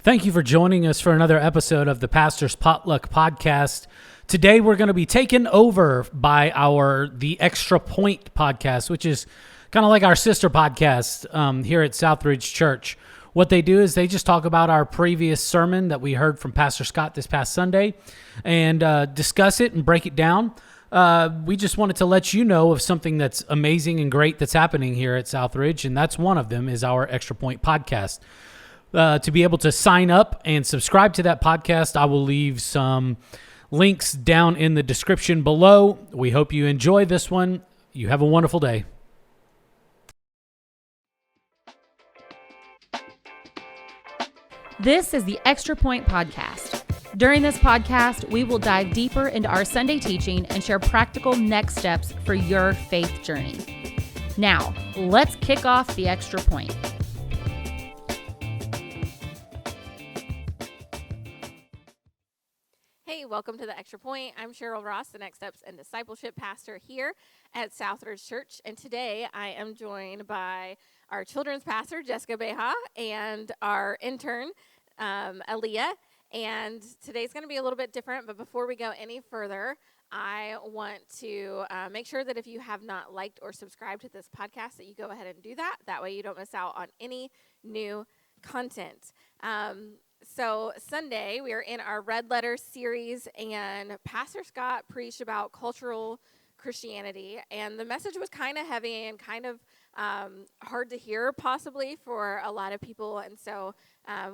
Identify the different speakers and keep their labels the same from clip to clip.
Speaker 1: Thank you for joining us for another episode of the Pastor's Potluck Podcast. Today we're going to be taken over by the Extra Point podcast, which is kind of like our sister podcast here at Southridge Church. What they do is they just talk about our previous sermon that we heard from Pastor Scott this past Sunday and discuss it and break it down. We just wanted to let you know of something that's amazing and great that's happening here at Southridge, and that's one of them is our Extra Point podcast. To be able to sign up and subscribe to that podcast, I will leave some links down in the description below. We hope you enjoy this one. You have a wonderful day.
Speaker 2: This is the Extra Point Podcast. During this podcast, we will dive deeper into our Sunday teaching and share practical next steps for your faith journey. Now, let's kick off the Extra Point.
Speaker 3: Hey, welcome to the Extra Point. I'm Cheryl Ross, the Next Steps and Discipleship Pastor here at Southridge Church. And today I am joined by our children's pastor, Jessica Beha, and our intern, Aaliyah. And today's going to be a little bit different, but before we go any further, I want to make sure that if you have not liked or subscribed to this podcast, that you go ahead and do that. That way you don't miss out on any new content. So Sunday, we are in our Red Letter series, and Pastor Scott preached about cultural Christianity, and the message was kind of heavy and kind of hard to hear possibly for a lot of people. And so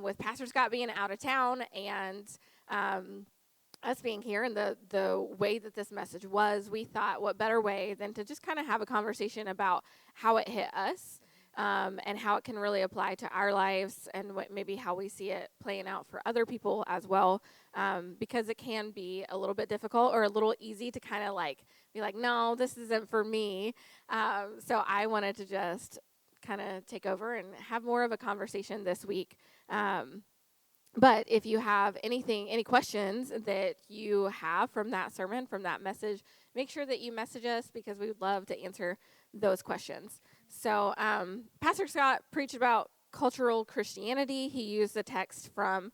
Speaker 3: with Pastor Scott being out of town and us being here and the way that this message was, we thought what better way than to just kind of have a conversation about how it hit us. And how it can really apply to our lives and maybe how we see it playing out for other people as well, because it can be a little bit difficult or a little easy to kind of be like, no, this isn't for me. So I wanted to just kind of take over and have more of a conversation this week. But if you have any questions that you have from that sermon, from that message, make sure that you message us because we would love to answer those questions. So Pastor Scott preached about cultural Christianity. He used the text from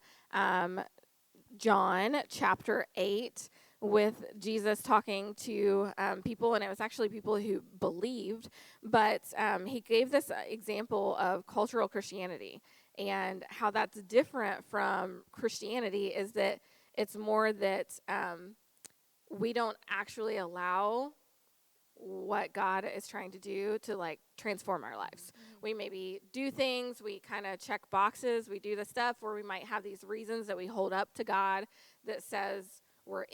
Speaker 3: John chapter 8 with Jesus talking to people, and it was actually people who believed, but he gave this example of cultural Christianity and how that's different from Christianity is that it's more that we don't actually allow what God is trying to do to transform our lives. We maybe do things, we kind of check boxes, we do the stuff where we might have these reasons that we hold up to God that says we're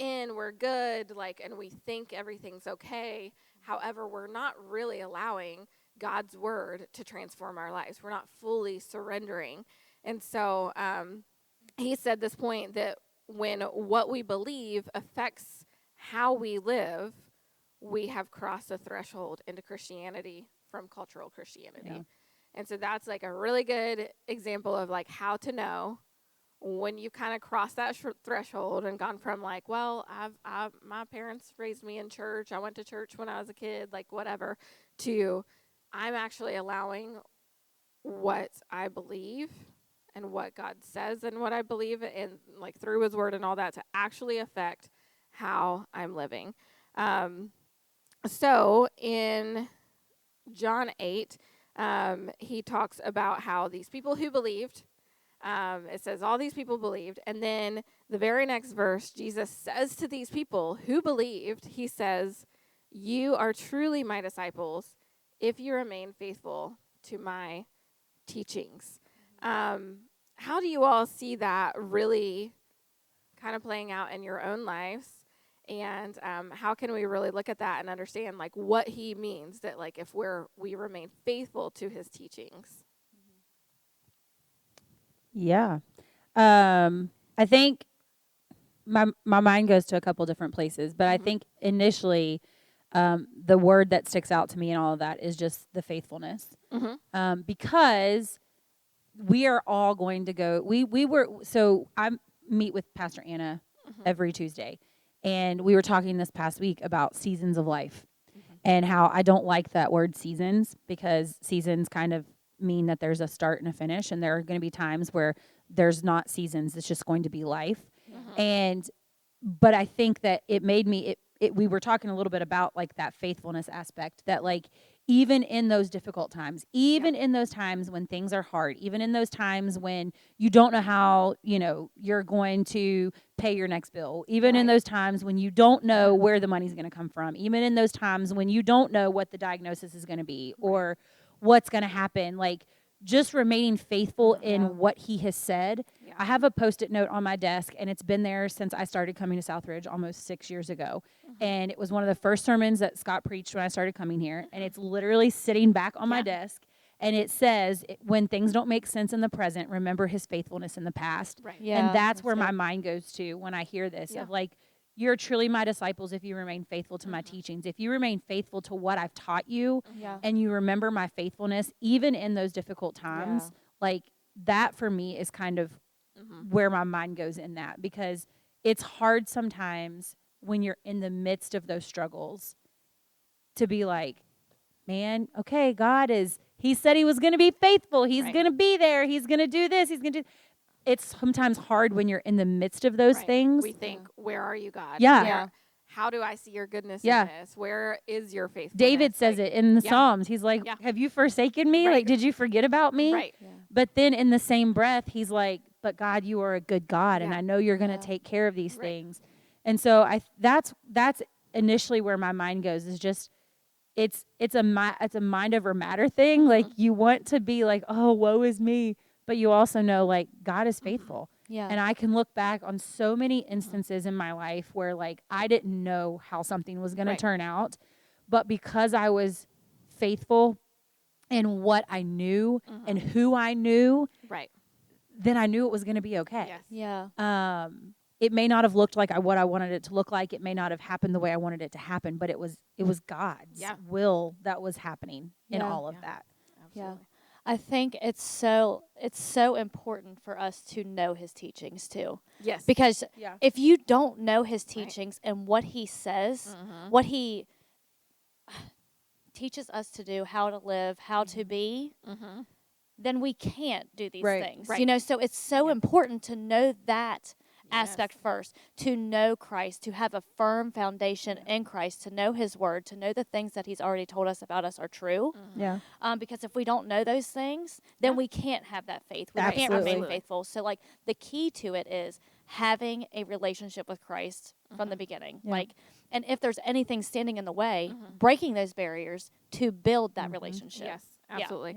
Speaker 3: good, and we think everything's okay. However, we're not really allowing God's word to transform our lives. We're not fully surrendering. And so he said this point that when what we believe affects how we live, we have crossed a threshold into Christianity from cultural Christianity. Yeah. And so that's a really good example of how to know when you kind of cross that threshold and gone from my parents raised me in church, I went to church when I was a kid, whatever, to I'm actually allowing what I believe and what God says and what I believe and through his word and all that to actually affect how I'm living. So in John 8, he talks about how these people who believed, it says all these people believed, and then the very next verse, Jesus says to these people who believed, he says, you are truly my disciples if you remain faithful to my teachings. How do you all see that really kind of playing out in your own lives? And how can we really look at that and understand what he means that if we remain faithful to his teachings?
Speaker 4: Yeah. I think my mind goes to a couple different places, but I think initially the word that sticks out to me in all of that is just the faithfulness. Because we are all going to go, so I meet with Pastor Anna every Tuesday. And we were talking this past week about seasons of life and how I don't like that word seasons because seasons kind of mean that there's a start and a finish, and there are going to be times where there's not seasons. It's just going to be life. But I think that it made me, we were talking a little bit about like that faithfulness aspect, that like even in those difficult times, even in those times when things are hard, even in those times when you don't know how, you're going to pay your next bill, even in those times when you don't know where the money's going to come from, even in those times when you don't know what the diagnosis is going to be or what's going to happen, like just remaining faithful in what he has said. I have a Post-it note on my desk, and it's been there since I started coming to Southridge almost 6 years ago. And it was one of the first sermons that Scott preached when I started coming here. And it's literally sitting back on my desk. And it says, when things don't make sense in the present, remember his faithfulness in the past.
Speaker 3: Right.
Speaker 2: Yeah,
Speaker 4: And that's where my mind goes to when I hear this of like, you're truly my disciples if you remain faithful to my teachings. If you remain faithful to what I've taught you and you remember my faithfulness, even in those difficult times, like that for me is kind of where my mind goes in that, because it's hard sometimes when you're in the midst of those struggles to be like, man, okay, he said he was going to be faithful. He's going to be there. He's going to do this. He's going to do. It's sometimes hard when you're in the midst of those things.
Speaker 3: We think, where are you, God?
Speaker 4: Yeah.
Speaker 3: How do I see your goodness in this? Where is your faithfulness?
Speaker 4: David says it in the Psalms. He's like, have you forsaken me? Like, did you forget about me?
Speaker 3: Right.
Speaker 4: But then in the same breath, he's like, but God, you are a good God, and I know you're going to take care of these things. And so that's initially where my mind goes, is just it's a mind over matter thing. Like you want to be like, oh, woe is me, but you also know like God is faithful.
Speaker 2: Yeah.
Speaker 4: And I can look back on so many instances in my life where like I didn't know how something was going to turn out, but because I was faithful in what I knew and who I knew, then I knew it was going to be okay.
Speaker 3: Yes.
Speaker 2: Yeah.
Speaker 4: It may not have looked like what I wanted it to look like. It may not have happened the way I wanted it to happen, but it was God's will that was happening in all of that.
Speaker 3: Absolutely.
Speaker 2: Yeah. I think it's so important for us to know his teachings too.
Speaker 3: Yes.
Speaker 2: Because if you don't know his teachings and what he says, what he teaches us to do, how to live, how to be, then we can't do these things.
Speaker 3: Right.
Speaker 2: So it's so important to know that aspect first, to know Christ, to have a firm foundation in Christ, to know his word, to know the things that he's already told us about us are true. Because if we don't know those things, then we can't have that faith. We can't remain faithful. So like the key to it is having a relationship with Christ from the beginning. Like, and if there's anything standing in the way, breaking those barriers to build that relationship.
Speaker 3: Yes, absolutely.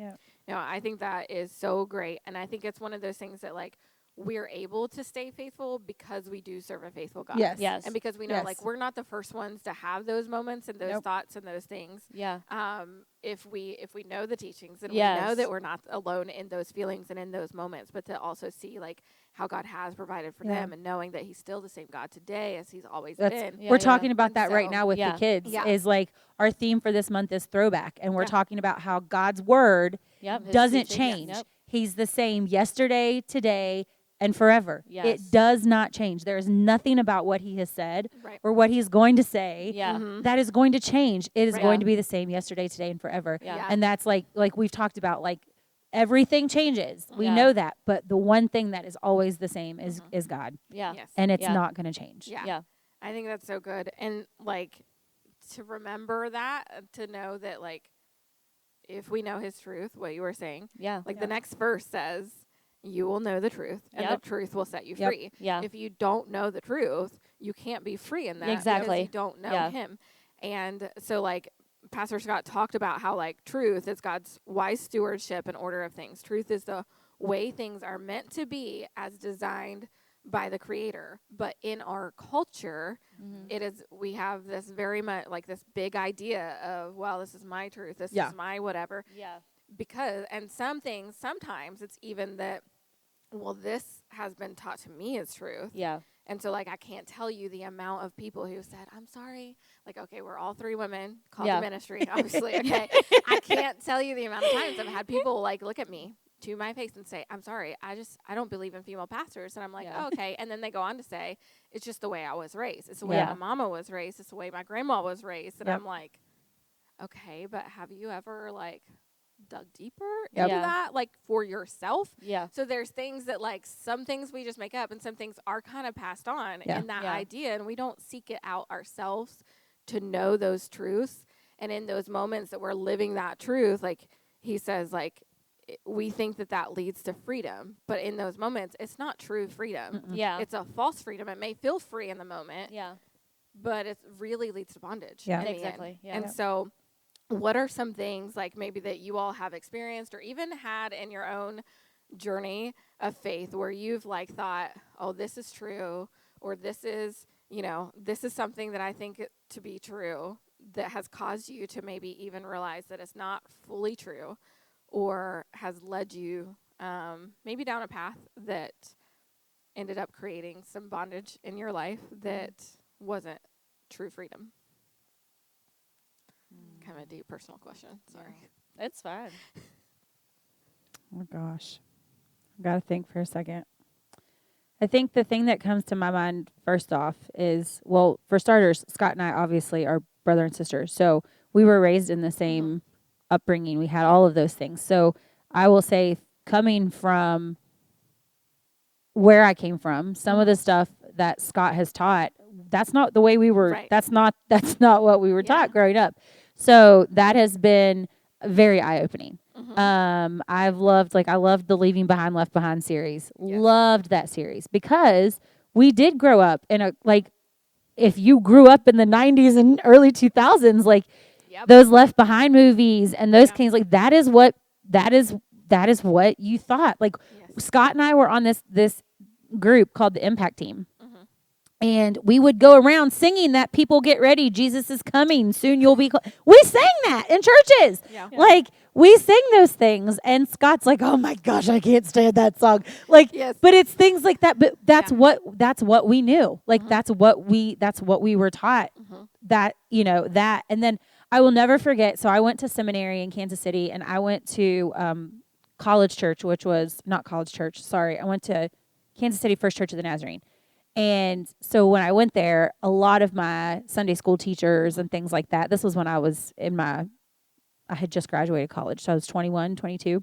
Speaker 3: No, I think that is so great. And I think it's one of those things that like we're able to stay faithful because we do serve a faithful God.
Speaker 2: Yes.
Speaker 3: And because we know like we're not the first ones to have those moments and those thoughts and those things.
Speaker 2: Yeah.
Speaker 3: If we know the teachings and we know that we're not alone in those feelings and in those moments, but to also see like how God has provided for them and knowing that he's still the same God today as he's always been.
Speaker 4: We're talking about
Speaker 3: And
Speaker 4: that right now with the kids is like our theme for this month is throwback. And we're talking about how God's word doesn't change. He's the same yesterday, today, and forever. It does not change. There is nothing about what he has said or what he's going to say that is going to change. It is going to be the same yesterday, today, and forever. And that's like we've talked about, like everything changes. We know that. But the one thing that is always the same is God.
Speaker 2: Yeah.
Speaker 3: Yes.
Speaker 4: And it's not going to change.
Speaker 3: Yeah. I think that's so good. And like to remember that, to know that like if we know his truth, what you were saying, like the next verse says, you will know the truth, and the truth will set you free.
Speaker 2: Yeah.
Speaker 3: If you don't know the truth, you can't be free in that.
Speaker 2: Exactly.
Speaker 3: Because you don't know him. And so, like, Pastor Scott talked about how, like, truth is God's wise stewardship and order of things. Truth is the way things are meant to be as designed by the Creator. But in our culture, we have this very much, like, this big idea of, well, this is my truth. This is my whatever.
Speaker 2: Yeah.
Speaker 3: Because, and some things, sometimes it's even that, well, this has been taught to me as truth.
Speaker 2: Yeah.
Speaker 3: And so, like, I can't tell you the amount of people who said, I'm sorry. Like, okay, we're all three women called to ministry, obviously, okay? I can't tell you the amount of times I've had people, like, look at me to my face and say, I'm sorry, I don't believe in female pastors. And I'm like, oh, okay. And then they go on to say, it's just the way I was raised. It's the way my mama was raised. It's the way my grandma was raised. And I'm like, okay, but have you ever, like, dug deeper
Speaker 4: Yep.
Speaker 3: into
Speaker 2: Yeah.
Speaker 3: that, like for yourself.
Speaker 2: Yeah.
Speaker 3: So there's things that like some things we just make up and some things are kind of passed on
Speaker 4: Yeah.
Speaker 3: in that
Speaker 2: Yeah.
Speaker 3: idea, and we don't seek it out ourselves to know those truths. And in those moments that we're living that truth, like he says, like we think that leads to freedom, but in those moments, it's not true freedom.
Speaker 2: Yeah.
Speaker 3: It's a false freedom. It may feel free in the moment,
Speaker 2: Yeah.
Speaker 3: but it really leads to bondage.
Speaker 4: Yeah.
Speaker 3: in the
Speaker 2: Exactly,
Speaker 3: end.
Speaker 2: yeah.
Speaker 3: And so what are some things like maybe that you all have experienced or even had in your own journey of faith where you've like thought, oh, this is true, or this is, this is something that I think to be true that has caused you to maybe even realize that it's not fully true, or has led you maybe down a path that ended up creating some bondage in your life that wasn't true freedom? Kind of a deep personal question. Sorry.
Speaker 2: It's fine.
Speaker 4: Oh gosh, I gotta think for a second. I think the thing that comes to my mind first off is, well, for starters, Scott and I obviously are brother and sister, so we were raised in the same upbringing. We had all of those things. So I will say, coming from where I came from, some of the stuff that Scott has taught, that's not the way we were.
Speaker 3: Right.
Speaker 4: That's not what we were
Speaker 3: Yeah.
Speaker 4: taught growing up. So that has been very eye-opening. I loved the Leaving Behind, Left Behind series.
Speaker 3: Yes.
Speaker 4: Loved that series because we did grow up in a, like, if you grew up in the 90s and early 2000s, like
Speaker 3: Yep.
Speaker 4: those Left Behind movies and those
Speaker 3: Yeah.
Speaker 4: things, like that is what you thought. Like
Speaker 3: Yes.
Speaker 4: Scott and I were on this group called the Impact Team. And we would go around singing that people get ready, Jesus is coming, soon you'll be. We sang that in churches.
Speaker 3: Yeah.
Speaker 4: Like, we sing those things. And Scott's like, oh my gosh, I can't stand that song. Like,
Speaker 3: Yes.
Speaker 4: but it's things like that. But that's
Speaker 3: Yeah.
Speaker 4: that's what we knew. Like, that's what we were taught. That, that. And then I will never forget. So I went to seminary in Kansas City, and I went to college church, which was not college church. Sorry. I went to Kansas City First Church of the Nazarene. And so when I went there, a lot of my Sunday school teachers and things like that, this was when I was I had just graduated college. So I was 21, 22.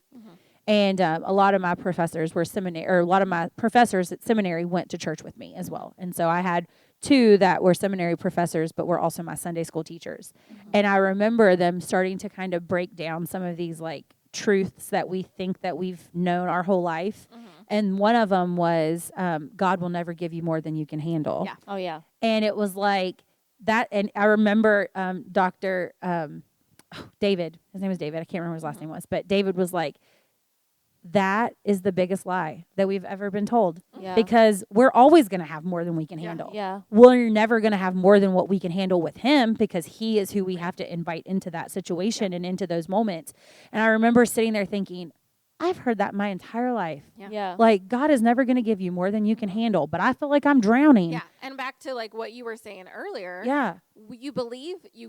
Speaker 4: And a lot of my professors were a lot of my professors at seminary went to church with me as well. And so I had two that were seminary professors, but were also my Sunday school teachers. And I remember them starting to kind of break down some of these like truths that we think that we've known our whole life. And one of them was, God will never give you more than you can handle.
Speaker 3: Yeah.
Speaker 2: Oh, yeah.
Speaker 4: And it was like that. And I remember Dr. David, his name was David. I can't remember his last name was, but David was like, that is the biggest lie that we've ever been told.
Speaker 2: Yeah.
Speaker 4: Because we're always going to have more than we can handle.
Speaker 2: Yeah.
Speaker 4: We're never going to have more than what we can handle with him, because he is who we have to invite into that situation and into those moments. And I remember sitting there thinking, I've heard that my entire life.
Speaker 2: Yeah.
Speaker 4: Like, God is never going to give you more than you can handle, but I feel like I'm drowning.
Speaker 3: Yeah. And back to like what you were saying earlier.
Speaker 4: Yeah.
Speaker 3: You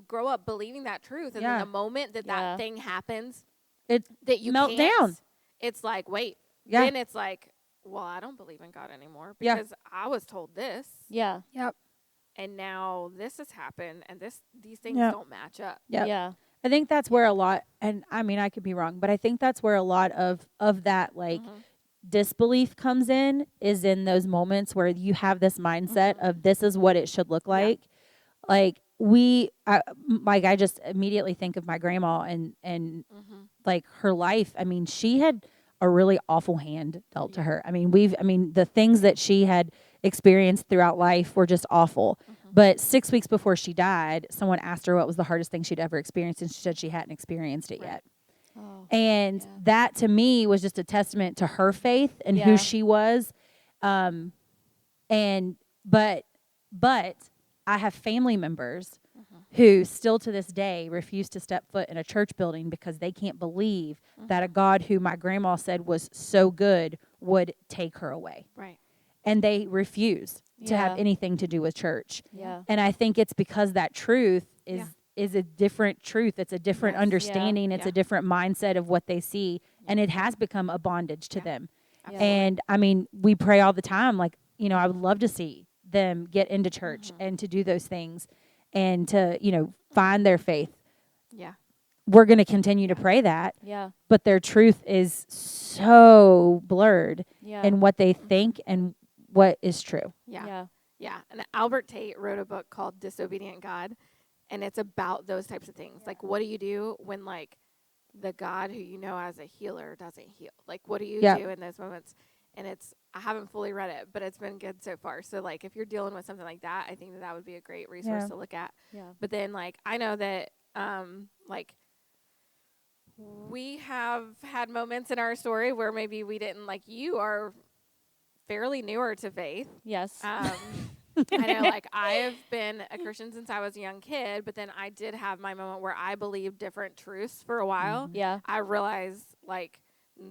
Speaker 3: grow up believing that truth, and
Speaker 4: Yeah.
Speaker 3: then the moment that
Speaker 2: Yeah.
Speaker 3: that thing happens,
Speaker 4: It
Speaker 3: that you
Speaker 4: melt
Speaker 3: can't,
Speaker 4: down.
Speaker 3: it's like, wait.
Speaker 4: Yeah.
Speaker 3: Then it's like, well, I don't believe in God anymore
Speaker 4: Yeah.
Speaker 3: because I was told this,
Speaker 2: Yeah.
Speaker 3: and now this has happened, and these things
Speaker 4: Yeah.
Speaker 3: don't match up.
Speaker 4: Yep.
Speaker 2: Yeah.
Speaker 4: I think that's where a lot, and I mean, I could be wrong, but I think that's where a lot of that, like, disbelief comes in, is in those moments where you have this mindset of this is what it should look like. Like, I just immediately think of my grandma and like her life. I mean, she had a really awful hand dealt to her. I mean, the things that she had experienced throughout life were just awful. But 6 weeks before she died, someone asked her what was the hardest thing she'd ever experienced, and she said she hadn't experienced it yet.
Speaker 2: Oh.
Speaker 4: And that to me was just a testament to her faith and
Speaker 2: Yeah.
Speaker 4: who she was. But I have family members who still to this day refuse to step foot in a church building because they can't believe that a God who my grandma said was so good would take her away.
Speaker 3: Right.
Speaker 4: And they refuse to have
Speaker 2: Yeah.
Speaker 4: anything to do with church.
Speaker 2: Yeah.
Speaker 4: And I think it's because that truth is a different truth. It's a different
Speaker 3: Yes.
Speaker 4: understanding. It's
Speaker 3: Yeah.
Speaker 4: a different mindset of what they see. And it has become a bondage to them.
Speaker 3: Absolutely.
Speaker 4: And I mean, we pray all the time. Like, I would love to see them get into church and to do those things and to, find their faith.
Speaker 3: Yeah.
Speaker 4: we're going to continue to pray that,
Speaker 2: Yeah.
Speaker 4: but their truth is so blurred
Speaker 2: Yeah.
Speaker 4: in what they think and what is true.
Speaker 3: Yeah.
Speaker 2: Yeah.
Speaker 3: Yeah. And Albert Tate wrote a book called Disobedient God, and it's about those types of things. Like, what do you do when, like, the God who you know as a healer doesn't heal? Like, what do you do in those moments? And I haven't fully read it, but it's been good so far. So, like, if you're dealing with something like that, I think that would be a great resource to look at.
Speaker 2: Yeah.
Speaker 3: But then, like, I know that, like, we have had moments in our story where maybe we didn't, like, you are fairly newer to faith.
Speaker 2: Yes.
Speaker 3: I know, like, I've been a Christian since I was a young kid, but then I did have my moment where I believed different truths for a while.
Speaker 2: Yeah.
Speaker 3: I realized, like,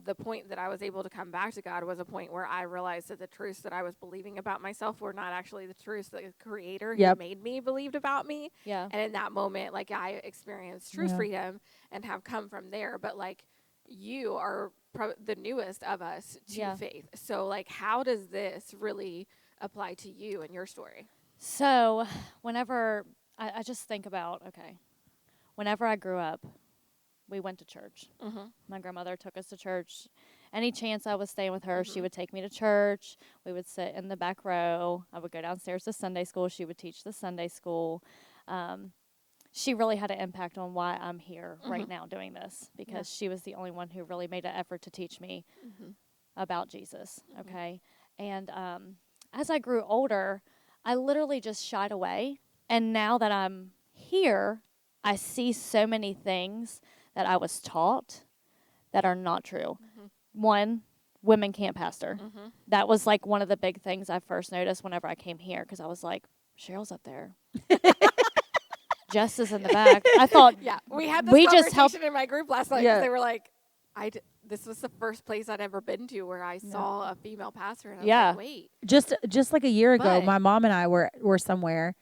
Speaker 3: the point that I was able to come back to God was a point where I realized that the truths that I was believing about myself were not actually the truths that the Creator who made me believed about me.
Speaker 2: Yeah.
Speaker 3: And in that moment, like, I experienced true freedom and have come from there. But, like, you are the newest of us to faith. So, like, how does this really apply to you and your story?
Speaker 2: So whenever I just think about, whenever I grew up, we went to church.
Speaker 3: Mm-hmm.
Speaker 2: My grandmother took us to church. Any chance I was staying with her, she would take me to church. We would sit in the back row. I would go downstairs to Sunday school. She would teach the Sunday school. She really had an impact on why I'm here right now doing this, because she was the only one who really made an effort to teach me about Jesus, okay? And as I grew older, I literally just shied away. And now that I'm here, I see so many things that I was taught that are not true. One, women can't pastor. That was like one of the big things I first noticed whenever I came here, because I was like, Cheryl's up there. Jess is in the back. I thought,
Speaker 3: we had this conversation in my group last night because they were like, this was the first place I'd ever been to where I saw a female pastor, and I was like, wait.
Speaker 4: Just like a year ago, my mom and I were somewhere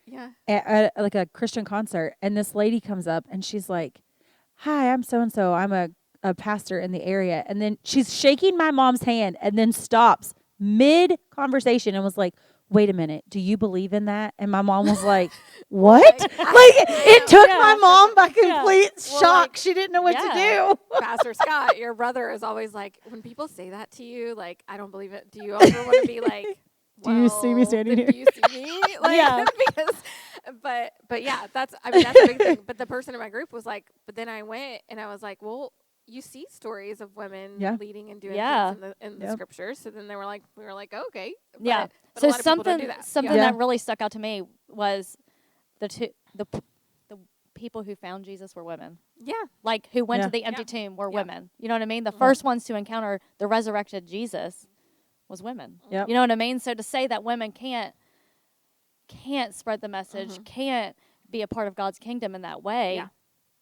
Speaker 4: at like a Christian concert, and this lady comes up and she's like, "Hi, I'm so and so. I'm a pastor in the area." And then she's shaking my mom's hand and then stops mid conversation and was like, "Wait a minute, do you believe in that?" And my mom was like, "What?" Like, it took my mom by complete shock. Like, she didn't know what to do.
Speaker 3: Pastor Scott, your brother, is always like, when people say that to you, like, I don't believe it. Do you ever want to be like, well,
Speaker 4: do you see me standing here?
Speaker 3: Do you see me? Like, because, but yeah, that's a big thing. But the person in my group was like, but then I went and I was like, well, you see stories of women leading and doing things in the scriptures. So then we were like, okay. But
Speaker 2: so
Speaker 3: something
Speaker 2: that really stuck out to me was the people who found Jesus were women. Yeah. Like, who went to the empty tomb were women. You know what I mean? The first ones to encounter the resurrected Jesus was women. Yep. You know what I mean? So to say that women can't spread the message, can't be a part of God's kingdom in that way,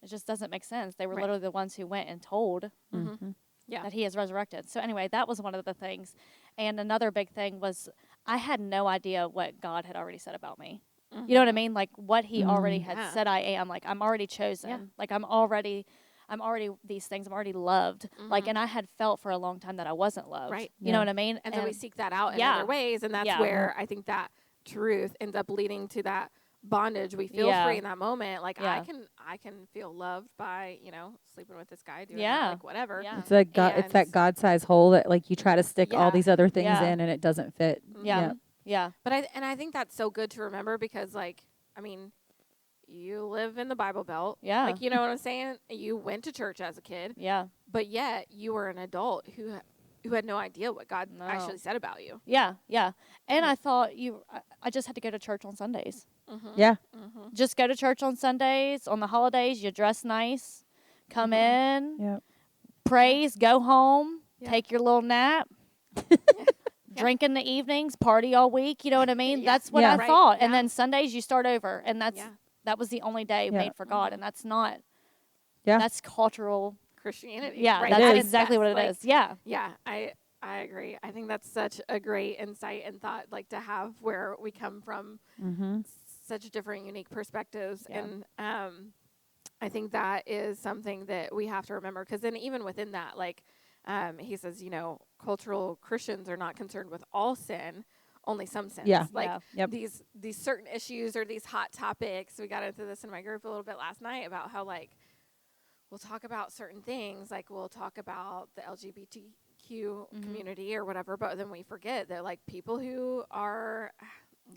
Speaker 2: it just doesn't make sense. They were literally the ones who went and told that he is resurrected. So anyway, that was one of the things. And another big thing was I had no idea what God had already said about me. You know what I mean? Like, what he already had said I am. Like, I'm already chosen. Yeah. Like, I'm already these things. I'm already loved. Like, and I had felt for a long time that I wasn't loved. Right. You know what I mean?
Speaker 3: And so we seek that out in other ways. And that's where I think that truth ends up leading to that bondage. We feel free in that moment. Like, I can feel loved by, sleeping with this guy, doing that, like, whatever. Yeah.
Speaker 4: It's like it's that God-sized hole that, like, you try to stick all these other things in and it doesn't fit.
Speaker 2: Yeah. Yeah.
Speaker 3: But I think that's so good to remember because, like, I mean, you live in the Bible Belt. Yeah. Like, you know what I'm saying? You went to church as a kid. Yeah. But yet you were an adult who had no idea what God actually said about you.
Speaker 2: Yeah. Yeah. And I thought I just had to go to church on Sundays.
Speaker 4: Yeah.
Speaker 2: Just go to church on Sundays. On the holidays, you dress nice, come in, praise, go home, take your little nap. Drink in the evenings, party all week. You know what I mean? That's what I thought. And then Sundays you start over, and that was the only day made for God, and that's not. Yeah. That's cultural
Speaker 3: Christianity.
Speaker 2: Yeah, right? That's exactly what it is. Yeah.
Speaker 3: Yeah, I agree. I think that's such a great insight and thought, like, to have where we come from, such different, unique perspectives, and I think that is something that we have to remember. Because then even within that, like. He says, cultural Christians are not concerned with all sin, only some sins. Yeah. Like these certain issues or these hot topics. We got into this in my group a little bit last night about how, like, we'll talk about certain things, like we'll talk about the LGBTQ community or whatever, but then we forget that like people who are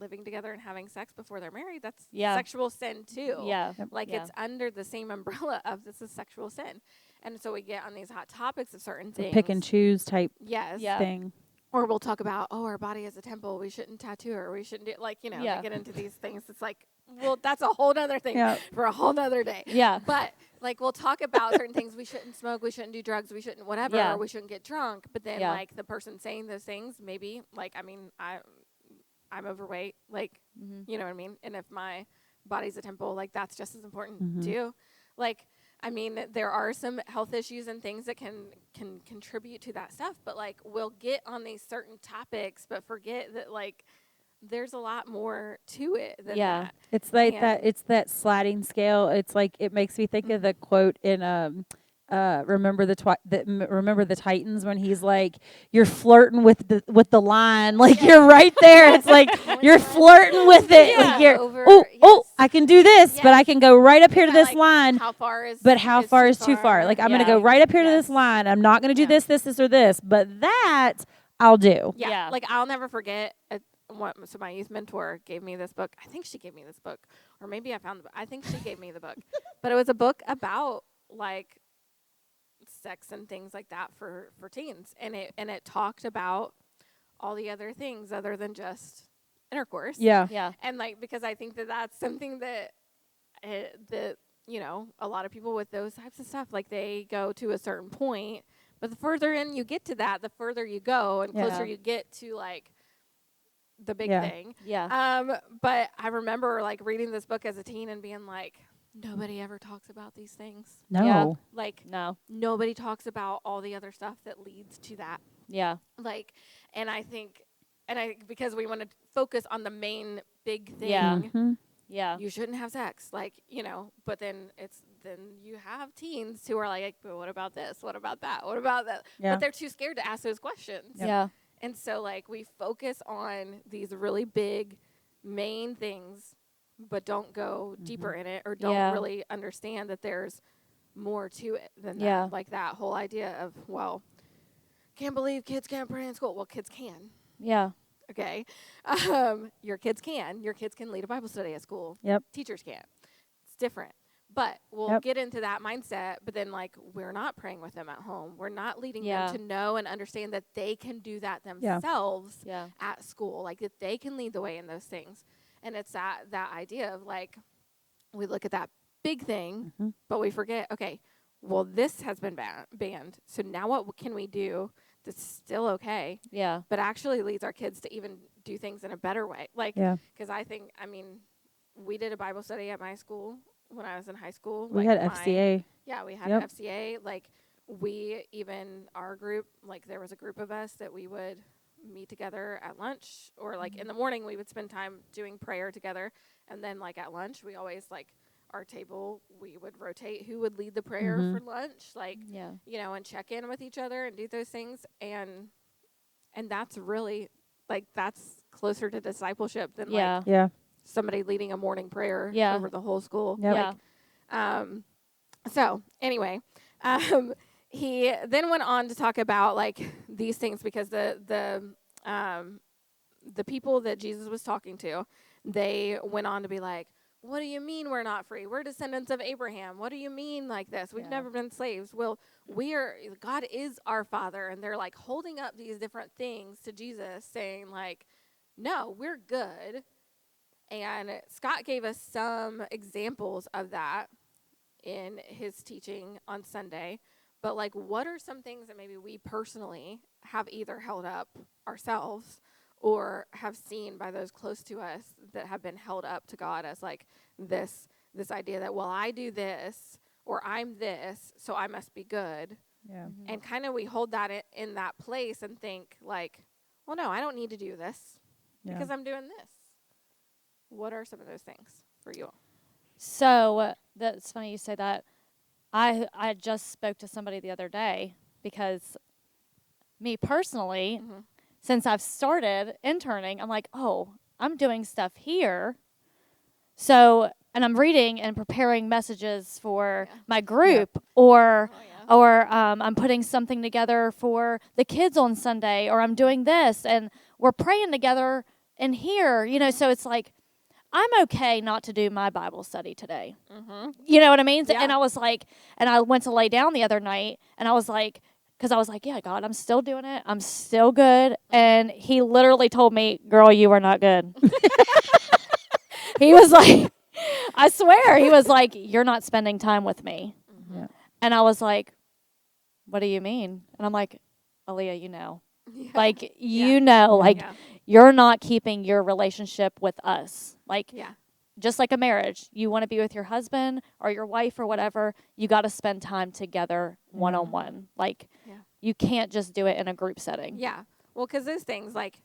Speaker 3: living together and having sex before they're married, that's sexual sin too.
Speaker 2: Yeah.
Speaker 3: Like it's under the same umbrella of this is sexual sin. And so we get on these hot topics of certain things.
Speaker 4: Pick and choose type thing.
Speaker 3: Or we'll talk about, our body is a temple. We shouldn't tattoo her. We shouldn't do, like, they get into these things. It's like, well, that's a whole other thing for a whole other day.
Speaker 2: Yeah.
Speaker 3: But, like, we'll talk about certain things. We shouldn't smoke. We shouldn't do drugs. We shouldn't whatever. Or we shouldn't get drunk. But then, like, the person saying those things, maybe, like, I mean, I'm overweight. Like, you know what I mean? And if my body's a temple, like, that's just as important, too. Like, I mean, there are some health issues and things that can contribute to that stuff, but like we'll get on these certain topics, but forget that like there's a lot more to it than that.
Speaker 4: It's like it's that sliding scale. It's like it makes me think of the quote in remember the Titans when he's like, you're flirting with the line, like you're right there. It's like you're flirting with it. Like you're I can do this, but I can go right up here to this line.
Speaker 3: How far is
Speaker 4: too far? Like I'm gonna go right up here to this line. I'm not gonna do this, or this, but that I'll do.
Speaker 3: Yeah. Like I'll never forget. So my youth mentor gave me this book. I think she gave me this book, or maybe I found the book. I think she gave me the book, but it was a book about like sex and things like that for teens, and it talked about all the other things other than just intercourse. And like because I think that's something that a lot of people with those types of stuff, like they go to a certain point, but the further in you get to that, the further you go and closer you get to like the big thing. But I remember like reading this book as a teen and being like, nobody ever talks about these things.
Speaker 4: No.
Speaker 3: Like, nobody talks about all the other stuff that leads to that. Like, and I think because we want to focus on the main big thing. You shouldn't have sex. Like, but then you have teens who are like, but what about this? What about that? What about that? But they're too scared to ask those questions. And so, like, we focus on these really big main things, but don't go deeper in it or don't really understand that there's more to it than that. Like that whole idea of, well, can't believe kids can't pray in school. Well, kids can. Okay. Your kids can. Your kids can lead a Bible study at school. Teachers can't. It's different. But we'll get into that mindset, but then, like, we're not praying with them at home. We're not leading them to know and understand that they can do that themselves at school, like, that they can lead the way in those things. And it's that idea of, like, we look at that big thing, but we forget, okay, well, this has been banned. So now what can we do that's still okay, but actually leads our kids to even do things in a better way? Like, because I mean, we did a Bible study at my school when I was in high school.
Speaker 4: We had FCA.
Speaker 3: Yeah, we had an FCA. Like, our group, like, there was a group of us that we would meet together at lunch, or, like, in the morning we would spend time doing prayer together. And then, like, at lunch, we always, like, our table, we would rotate who would lead the prayer for lunch, like, and check in with each other and do those things. And that's really, like, that's closer to discipleship than, like, somebody leading a morning prayer over the whole school. So anyway, he then went on to talk about like these things because the people that Jesus was talking to, they went on to be like, what do you mean we're not free? We're descendants of Abraham. What do you mean like this? We've never been slaves. Well, God is our Father. And they're like holding up these different things to Jesus saying like, no, we're good. And Scott gave us some examples of that in his teaching on Sunday. But, like, what are some things that maybe we personally have either held up ourselves or have seen by those close to us that have been held up to God as, like, this idea that, well, I do this or I'm this, so I must be good. And kind of we hold that in that place and think, like, well, no, I don't need to do this because I'm doing this. What are some of those things for you all?
Speaker 2: So that's funny you say that. I just spoke to somebody the other day because me personally, since I've started interning, I'm like, oh, I'm doing stuff here. So,
Speaker 5: and I'm reading and preparing messages for my group, or I'm putting something together for the kids on Sunday, or I'm doing this, and we're praying together in here, so it's like, I'm okay not to do my Bible study today. You know what I mean?
Speaker 3: Yeah.
Speaker 5: And I was like, and I went to lay down the other night, and I was like, because I was like, yeah, God, I'm still doing it. I'm still good. And he literally told me, girl, you are not good. He was like, I swear, he was like, you're not spending time with me.
Speaker 4: Yeah.
Speaker 5: And I was like, what do you mean? And I'm like, Aaliyah, like, like, you're not keeping your relationship with us. Like, just like a marriage, you want to be with your husband or your wife or whatever, you got to spend time together one-on-one. Like, you can't just do it in a group setting.
Speaker 3: Yeah. Well, because those things, like,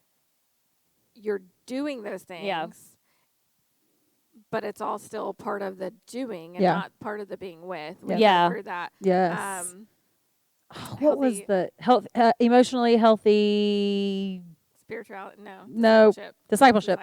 Speaker 3: you're doing those things, but it's all still part of the doing and not part of the being with. We go through that.
Speaker 4: Yes. What was the emotionally healthy
Speaker 3: spirituality?
Speaker 4: No. Discipleship.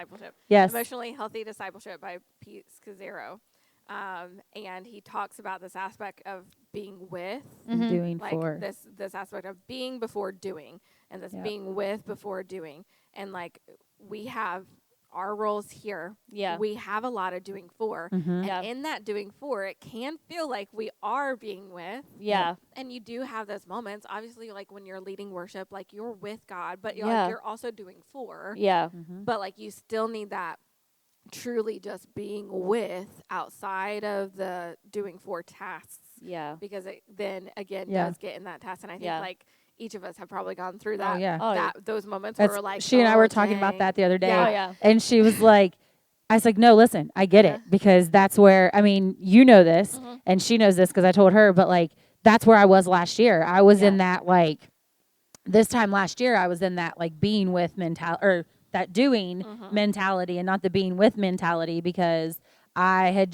Speaker 4: Yes.
Speaker 3: Emotionally healthy discipleship by Pete Scazzaro. And he talks about this aspect of being with,
Speaker 4: doing
Speaker 3: like
Speaker 4: for
Speaker 3: this aspect of being before doing, and this being with before doing, and like we have our roles here.
Speaker 5: Yeah.
Speaker 3: We have a lot of doing for. And in that doing for, it can feel like we are being with.
Speaker 5: Yeah.
Speaker 3: And you do have those moments, obviously, like when you're leading worship, like you're with God, but you're also doing for.
Speaker 5: Yeah.
Speaker 3: But like you still need that truly just being with outside of the doing for tasks.
Speaker 5: Yeah.
Speaker 3: Because it then again does get in that task. And I think like each of us have probably gone through that. Those moments where we're like,
Speaker 4: she and I were talking about that the other day.
Speaker 3: Yeah.
Speaker 4: And she was like, I was like, no, listen, I get it, because that's where, I mean, this, and she knows this because I told her, but like, that's where I was last year. I was in that, like, this time last year, I was in that, like, being with mentality, or that doing mentality, and not the being with mentality, because I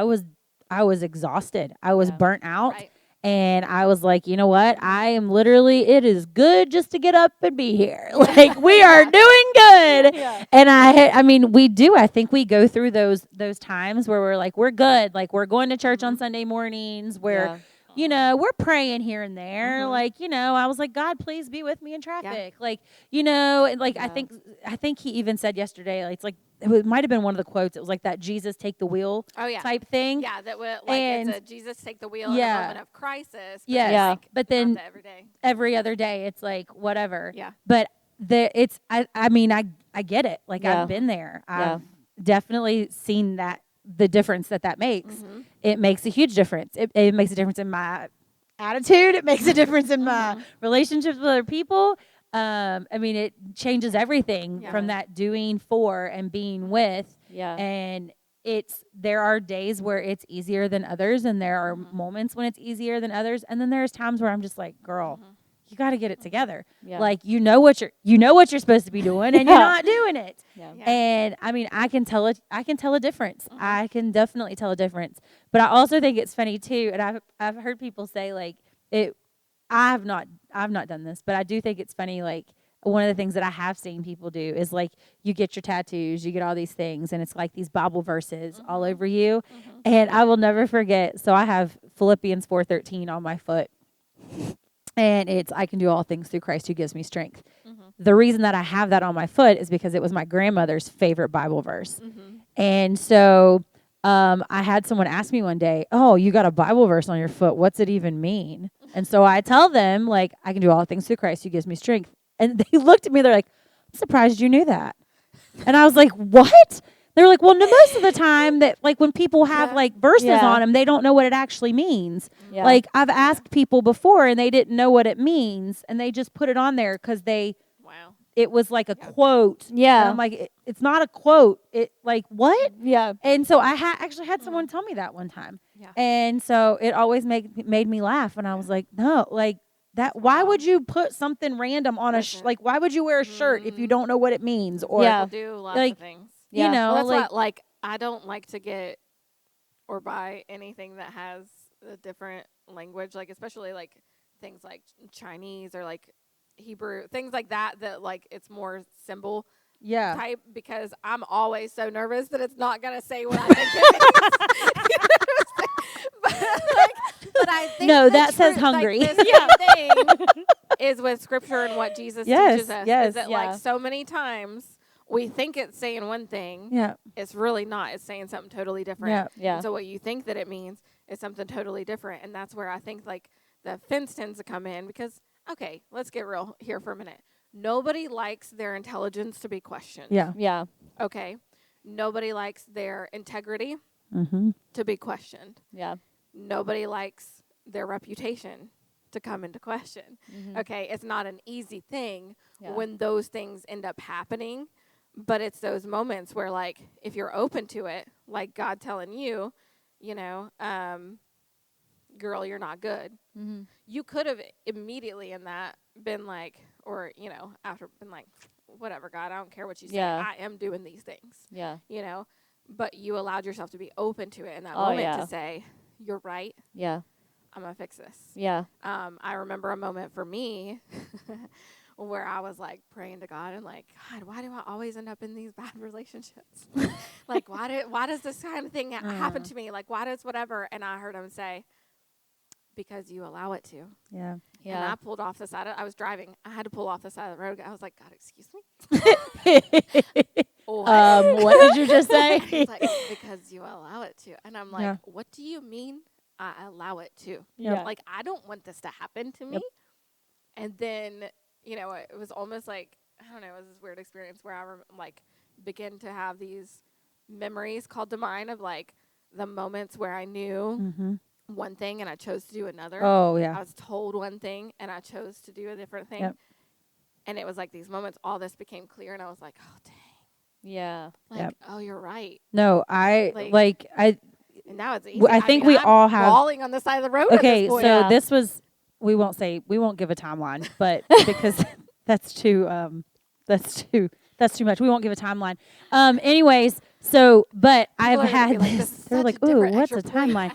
Speaker 4: was exhausted. I was burnt out.
Speaker 3: Right.
Speaker 4: And I was like, you know what? I am literally, it is good just to get up and be here. Like, we are doing good. And I think we go through those times where we're like, we're good. Like, we're going to church on Sunday mornings, where, we're praying here and there. Like, I was like, God, please be with me in traffic. Like, and like, I think he even said yesterday, like, it's like, it might have been one of the quotes. It was like that Jesus take the wheel type thing.
Speaker 3: Yeah, that would it's a Jesus take the wheel in a moment of crisis.
Speaker 4: But but then every other day it's like whatever.
Speaker 3: Yeah.
Speaker 4: But I get it. Like, I've been there. I've definitely seen the difference that makes. It makes a huge difference. It makes a difference in my attitude. It makes a difference in my relationships with other people. It changes everything from that doing for and being with. Yeah. And there are days where it's easier than others, and there are moments when it's easier than others. And then there's times where I'm just like, girl, you got to get it together. Yeah. Like, what you're supposed to be doing, and you're not doing it. Yeah. And I can tell a difference. I can definitely tell a difference. But I also think it's funny too. And I've heard people say, like, I've not done this, but I do think it's funny. Like, one of the things that I have seen people do is, like, you get your tattoos, you get all these things, and it's like these Bible verses all over you. And I will never forget. So I have Philippians 4:13 on my foot, and it's, I can do all things through Christ who gives me strength. The reason that I have that on my foot is because it was my grandmother's favorite Bible verse. And so I had someone ask me one day, oh, you got a Bible verse on your foot. What's it even mean? And so I tell them, like, I can do all things through Christ who gives me strength. And they looked at me, they're like, I'm surprised you knew that. And I was like, what? They were like, well, no, most of the time that, like, when people have like verses on them, they don't know what it actually means. Yeah. Like, I've asked people before and they didn't know what it means, and they just put it on there because it was like a quote. Yeah. And I'm like, it's not a quote. It, like, what? Yeah. And so I actually had someone tell me that one time. Yeah. And so it always made me laugh. And I was like, no, like, that, why would you put something random on like, why would you wear a shirt if you don't know what it means? Or
Speaker 3: do lots of things.
Speaker 4: You know,
Speaker 3: well, that's like, I don't like to get or buy anything that has a different language, like, especially like things like Chinese or like Hebrew, things like that like it's more symbol
Speaker 4: Yeah.
Speaker 3: type because I'm always so nervous that it's not going to say what I think it is. but I think
Speaker 4: No, that says hungry.
Speaker 3: Like, the same thing is with Scripture and what Jesus teaches us.
Speaker 4: Yes.
Speaker 3: Is that like so many times we think it's saying one thing.
Speaker 4: Yeah.
Speaker 3: It's really not. It's saying something totally different.
Speaker 4: Yeah.
Speaker 5: Yeah.
Speaker 3: And so what you think that it means is something totally different. And that's where I think like the offense tends to come in because, okay, let's get real here for a minute. Nobody likes their intelligence to be questioned.
Speaker 4: Yeah.
Speaker 5: Yeah.
Speaker 3: Okay. Nobody likes their integrity
Speaker 4: Mm-hmm.
Speaker 3: to be questioned.
Speaker 5: Yeah.
Speaker 3: Nobody likes their reputation to come into question.
Speaker 5: Mm-hmm.
Speaker 3: Okay. It's not an easy thing
Speaker 5: Yeah.
Speaker 3: when those things end up happening. But it's those moments where, like, if you're open to it, like God telling you, you know, girl, you're not good.
Speaker 5: Mm-hmm.
Speaker 3: You could have immediately in that been like, or, you know, after been like, whatever, God, I don't care what you say.
Speaker 5: Yeah.
Speaker 3: I am doing these things,
Speaker 5: Yeah.
Speaker 3: you know. But you allowed yourself to be open to it in that
Speaker 5: Oh,
Speaker 3: moment
Speaker 5: yeah.
Speaker 3: to say, you're right.
Speaker 5: Yeah.
Speaker 3: I'm going to fix this.
Speaker 5: Yeah.
Speaker 3: I remember a moment for me where I was like praying to God and like, God, why do I always end up in these bad relationships? Like, why does this kind of thing happen to me? Like, why does whatever? And I heard him say, because you allow it to.
Speaker 4: Yeah.
Speaker 5: Yeah.
Speaker 3: And I pulled off the side. I was driving. I had to pull off the side of the road. I was like, God, excuse me.
Speaker 4: What did you just say?
Speaker 3: He's like, because you allow it to. And I'm like,
Speaker 4: Yeah.
Speaker 3: what do you mean I allow it to?
Speaker 5: Yeah.
Speaker 3: Like, I don't want this to happen to me.
Speaker 4: Yep.
Speaker 3: And then, you know, it was almost like, I don't know, it was this weird experience where I begin to have these memories called to mind of like the moments where I knew
Speaker 4: Mm-hmm.
Speaker 3: one thing and I chose to do another.
Speaker 4: Oh
Speaker 3: I
Speaker 4: yeah.
Speaker 3: was told one thing and I chose to do a different thing.
Speaker 4: Yep.
Speaker 3: And it was like these moments, all this became clear, and I was like, oh, dang.
Speaker 5: Yeah.
Speaker 3: Like,
Speaker 4: Yep.
Speaker 3: oh, you're right.
Speaker 4: No,
Speaker 3: Like, And now it's easy.
Speaker 4: I think we
Speaker 3: I'm
Speaker 4: all have-
Speaker 3: falling on the side of the road.
Speaker 4: Okay,
Speaker 3: at this
Speaker 4: so
Speaker 3: point.
Speaker 5: Yeah.
Speaker 4: this was we won't give a timeline, but because that's too much. We won't give a timeline. Anyways, so but I've
Speaker 3: People are gonna
Speaker 4: had
Speaker 3: be like,
Speaker 4: this.
Speaker 3: this is
Speaker 4: They're
Speaker 3: such
Speaker 4: like,
Speaker 3: a
Speaker 4: ooh,
Speaker 3: different
Speaker 4: what's a
Speaker 3: extra point."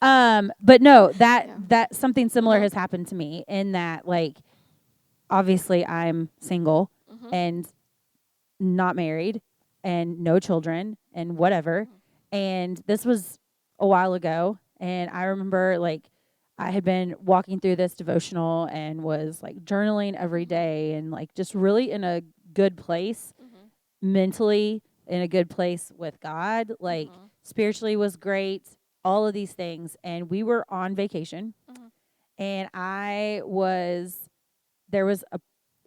Speaker 4: timeline? But no,
Speaker 3: Yeah.
Speaker 4: that something similar
Speaker 3: Mhm.
Speaker 4: has happened to me in that, like, obviously I'm single
Speaker 3: Mhm.
Speaker 4: and not married and no children and whatever. And this was a while ago. And I remember, like, I had been walking through this devotional and was like journaling every day and like just really in a good place
Speaker 3: Mhm.
Speaker 4: mentally, in a good place with God, like
Speaker 3: Mhm.
Speaker 4: spiritually was great, all of these things. And we were on vacation
Speaker 3: Mhm.
Speaker 4: and there was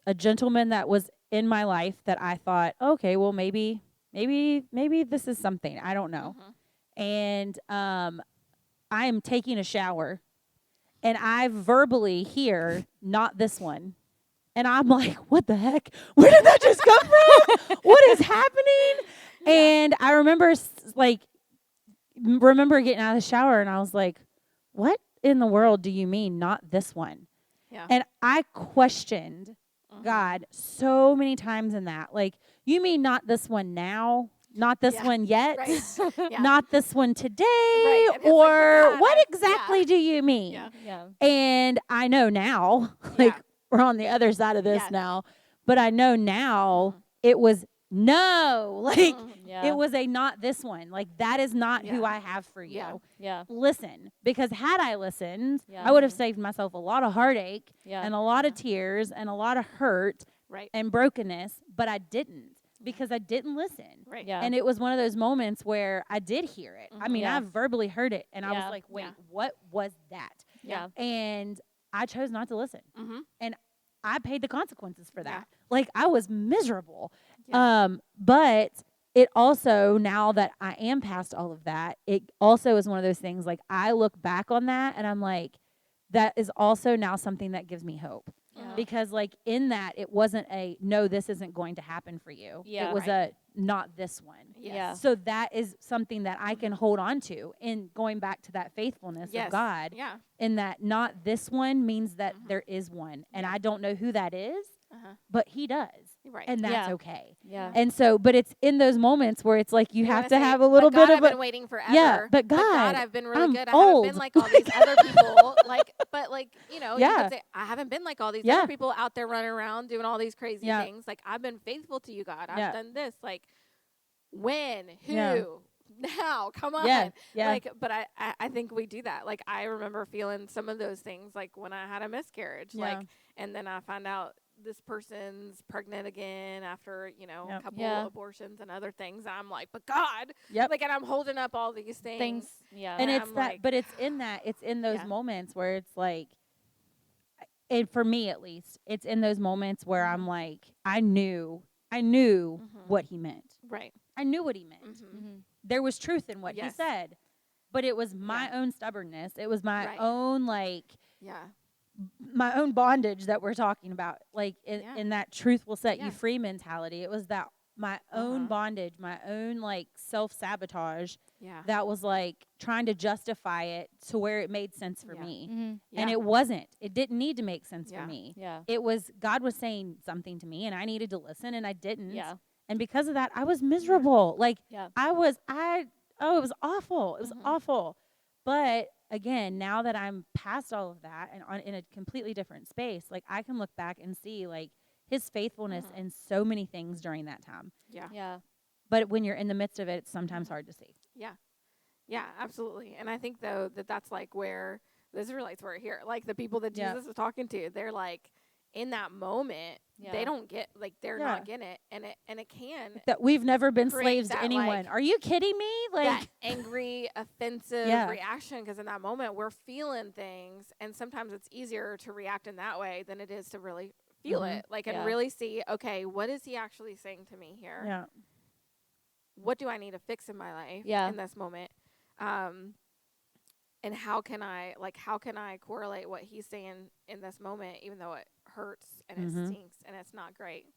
Speaker 4: a gentleman that was in my life that I thought, okay, well, maybe this is something. I don't know.
Speaker 3: Mhm.
Speaker 4: And I am taking a shower and I verbally hear, not this one. And I'm like, what the heck? Where did that just come from? What is happening?
Speaker 3: Yeah.
Speaker 4: And I remember getting out of the shower and I was like, what in the world do you mean, not this one?
Speaker 3: Yeah.
Speaker 4: And I questioned
Speaker 3: Mhm.
Speaker 4: God so many times in that. Like, you mean not this one now? Not this
Speaker 3: Yeah.
Speaker 4: one yet?
Speaker 3: Right. Yeah.
Speaker 4: Not this one today?
Speaker 3: Right. And it's like,
Speaker 4: Or
Speaker 3: God,
Speaker 4: what
Speaker 3: yeah.
Speaker 4: exactly do you mean?
Speaker 3: Yeah.
Speaker 5: Yeah.
Speaker 4: And I know now, like,
Speaker 3: Yeah.
Speaker 4: we're on the other side of this
Speaker 3: Yeah.
Speaker 4: now, but I know now
Speaker 3: Mhm.
Speaker 4: it was no. Like,
Speaker 3: Mhm.
Speaker 5: Yeah.
Speaker 4: it was a not this one. Like, that is not who
Speaker 3: Yeah.
Speaker 4: I have for you.
Speaker 3: Yeah.
Speaker 5: Yeah.
Speaker 4: Listen, because had I listened,
Speaker 5: Yeah.
Speaker 4: I would have
Speaker 3: Mhm.
Speaker 4: saved myself a lot of heartache
Speaker 5: Yeah.
Speaker 4: and a lot of
Speaker 3: Yeah.
Speaker 4: tears and a lot of hurt
Speaker 3: Right.
Speaker 4: and brokenness, but I didn't because I didn't listen.
Speaker 3: Right.
Speaker 5: Yeah.
Speaker 4: And it was one of those moments where I did hear it. I
Speaker 3: Mhm.
Speaker 4: mean,
Speaker 5: Yeah.
Speaker 4: I verbally heard it and I was
Speaker 5: Yeah.
Speaker 4: like, wait,
Speaker 3: Yeah.
Speaker 4: what was that?
Speaker 5: Yeah.
Speaker 4: And I chose not to listen.
Speaker 3: Mhm.
Speaker 4: I paid the consequences for
Speaker 3: Yeah.
Speaker 4: that. Like, I was miserable.
Speaker 3: Yeah.
Speaker 4: But it also, now that I am past all of that, it also is one of those things, like, I look back on that and I'm like, that is also now something that gives me hope.
Speaker 5: Yeah.
Speaker 4: Because, like, in that, it wasn't a, no, this isn't going to happen for you.
Speaker 5: Yeah.
Speaker 4: It was
Speaker 3: Right.
Speaker 4: a, not this one.
Speaker 3: Yes.
Speaker 5: Yeah.
Speaker 4: So that is something that I can hold on to in going back to that faithfulness
Speaker 3: Yes.
Speaker 4: of God,
Speaker 3: Yeah.
Speaker 4: in that not this one means that
Speaker 3: Mhm.
Speaker 4: there is one. And
Speaker 3: Yeah.
Speaker 4: I don't know who that is,
Speaker 3: Uh-huh.
Speaker 4: but he does.
Speaker 3: Right.
Speaker 4: And that's
Speaker 5: Yeah.
Speaker 4: okay.
Speaker 5: Yeah.
Speaker 4: And so, but it's in those moments where it's like you
Speaker 3: You're
Speaker 4: have
Speaker 3: gonna
Speaker 4: to
Speaker 3: say,
Speaker 4: have a little
Speaker 3: "But God,
Speaker 4: bit of
Speaker 3: I've been
Speaker 4: a,
Speaker 3: waiting forever.
Speaker 4: yeah, but God,
Speaker 3: I've been really
Speaker 4: I'm
Speaker 3: good. I haven't
Speaker 4: old.
Speaker 3: been like all these other people. Like, but like, you know, you
Speaker 4: Yeah.
Speaker 3: could say, I haven't been like all these
Speaker 4: Yeah.
Speaker 3: other people out there running around doing all these crazy
Speaker 4: Yeah.
Speaker 3: things. Like, I've been faithful to you, God. I've
Speaker 4: Yeah.
Speaker 3: done this. Like, when, who,
Speaker 4: Yeah.
Speaker 3: now, come on.
Speaker 4: Yeah. Yeah.
Speaker 3: Like, but I think we do that. Like, I remember feeling some of those things, like when I had a miscarriage,
Speaker 4: Yeah.
Speaker 3: like, and then I found out this person's pregnant again after, you know,
Speaker 4: Yep.
Speaker 3: a couple
Speaker 5: Yeah.
Speaker 3: abortions and other things. And I'm like, but God,
Speaker 4: Yep.
Speaker 3: like, and I'm holding up all these things.
Speaker 5: Yeah.
Speaker 4: And
Speaker 3: And
Speaker 4: it's
Speaker 3: I'm
Speaker 4: that,
Speaker 3: like,
Speaker 4: but it's in that, it's in those
Speaker 3: Yeah.
Speaker 4: moments where it's like, and for me at least, it's in those moments where I'm
Speaker 3: Mhm.
Speaker 4: like, I knew
Speaker 3: Mhm.
Speaker 4: what he meant.
Speaker 3: right.
Speaker 4: I knew what he meant.
Speaker 3: Mhm.
Speaker 5: Mm-hmm.
Speaker 4: There was truth in what
Speaker 3: Yes.
Speaker 4: he said, but it was my
Speaker 3: Yeah.
Speaker 4: own stubbornness. It was my
Speaker 3: Right.
Speaker 4: own, like,
Speaker 3: Yeah.
Speaker 4: my own bondage that we're talking about, like
Speaker 3: Yeah.
Speaker 4: in that truth will set you
Speaker 3: Yes.
Speaker 4: free mentality. It was that my own
Speaker 3: Uh-huh.
Speaker 4: bondage, my own like self-sabotage
Speaker 3: Yeah.
Speaker 4: that was like trying to justify it to where it made sense for
Speaker 3: Yeah.
Speaker 4: me.
Speaker 5: Mm-hmm.
Speaker 3: Yeah.
Speaker 4: And it wasn't. It didn't need to make sense
Speaker 3: Yeah.
Speaker 4: for me.
Speaker 5: Yeah.
Speaker 4: It was God was saying something to me and I needed to listen and I didn't.
Speaker 5: Yeah.
Speaker 4: And because of that, I was miserable. Like
Speaker 5: Yeah.
Speaker 4: it was awful. It was
Speaker 3: Mhm.
Speaker 4: awful. But again, now that I'm past all of that and in a completely different space, like I can look back and see like his faithfulness
Speaker 3: Mhm.
Speaker 4: in so many things during that time.
Speaker 3: Yeah.
Speaker 5: Yeah.
Speaker 4: But when you're in the midst of it, it's sometimes hard to see.
Speaker 3: Yeah. Yeah, absolutely. And I think though that's like where the Israelites were here. Like the people that
Speaker 4: Yeah.
Speaker 3: Jesus was talking to, they're like in that moment,
Speaker 5: Yeah.
Speaker 3: they don't get like they're
Speaker 4: Yeah.
Speaker 3: not getting it. And it can
Speaker 4: That we've never been
Speaker 3: create
Speaker 4: slaves to
Speaker 3: that,
Speaker 4: anyone.
Speaker 3: like,
Speaker 4: Are you kidding me?
Speaker 3: that
Speaker 4: Like
Speaker 3: angry, offensive
Speaker 4: Yeah.
Speaker 3: reaction because in that moment we're feeling things and sometimes it's easier to react in that way than it is to really feel
Speaker 4: Mhm.
Speaker 3: it. Like
Speaker 5: Yeah.
Speaker 3: and really see, okay, what is he actually saying to me here?
Speaker 4: yeah.
Speaker 3: What do I need to fix in my life
Speaker 5: Yeah.
Speaker 3: in this moment? And how can I correlate what he's saying in this moment, even though it hurts and
Speaker 4: Mhm.
Speaker 3: it stinks and it's not great?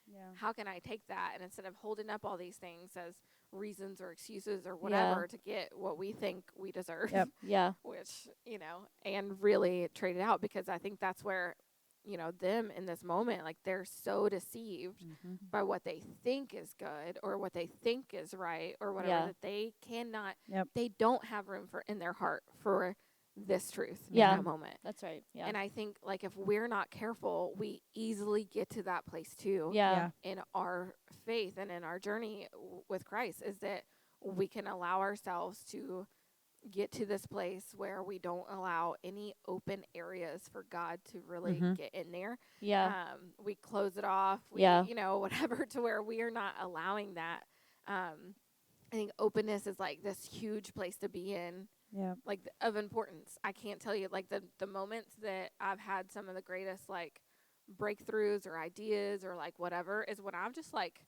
Speaker 4: Yeah.
Speaker 3: How can I take that and instead of holding up all these things as reasons or excuses or whatever to get what we think we deserve,
Speaker 4: Yep.
Speaker 5: Yeah.
Speaker 3: which, and really trade it out because I think that's where, them in this moment, like they're so deceived
Speaker 4: Mhm.
Speaker 3: by what they think is good or what they think is right or whatever
Speaker 5: Yeah.
Speaker 3: that they cannot,
Speaker 4: Yep.
Speaker 3: they don't have room for in their heart for this truth
Speaker 5: Yeah.
Speaker 3: in that moment.
Speaker 5: That's right. Yeah.
Speaker 3: And I think like if we're not careful, we easily get to that place too
Speaker 5: Yeah.
Speaker 3: in our faith and in our journey with Christ is that we can allow ourselves to get to this place where we don't allow any open areas for God to really
Speaker 4: Mhm.
Speaker 3: get in there.
Speaker 5: Yeah.
Speaker 3: We close it off. We,
Speaker 5: Yeah.
Speaker 3: whatever to where we are not allowing that. I think openness is like this huge place to be in,
Speaker 4: Yeah.
Speaker 3: like of importance. I can't tell you like the moments that I've had some of the greatest like breakthroughs or ideas or like whatever is when I've just like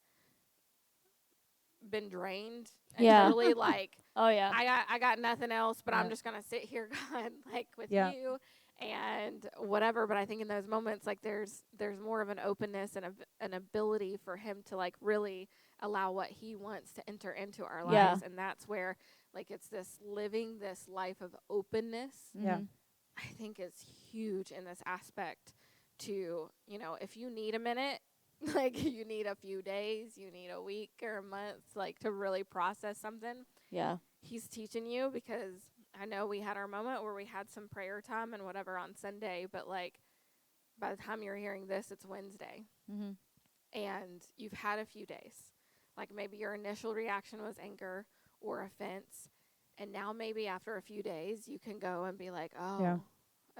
Speaker 3: been drained and
Speaker 5: Yeah.
Speaker 3: totally like
Speaker 5: Oh yeah.
Speaker 3: I got nothing else, but I'm
Speaker 4: Yeah.
Speaker 3: just gonna sit here, God, like with
Speaker 4: Yeah.
Speaker 3: you and whatever. But I think in those moments, like there's more of an openness and an ability for him to like really allow what he wants to enter into our
Speaker 5: Yeah.
Speaker 3: lives, and that's where like it's this living this life of openness.
Speaker 4: Yeah.
Speaker 5: Mhm.
Speaker 3: I think is huge in this aspect. To if you need a minute. Like you need a few days, you need a week or a month, like to really process something.
Speaker 5: Yeah.
Speaker 3: He's teaching you because I know we had our moment where we had some prayer time and whatever on Sunday, but like by the time you're hearing this, it's Wednesday
Speaker 5: Mhm.
Speaker 3: and you've had a few days. Like maybe your initial reaction was anger or offense. And now maybe after a few days, you can go and be like, oh,
Speaker 4: Yeah.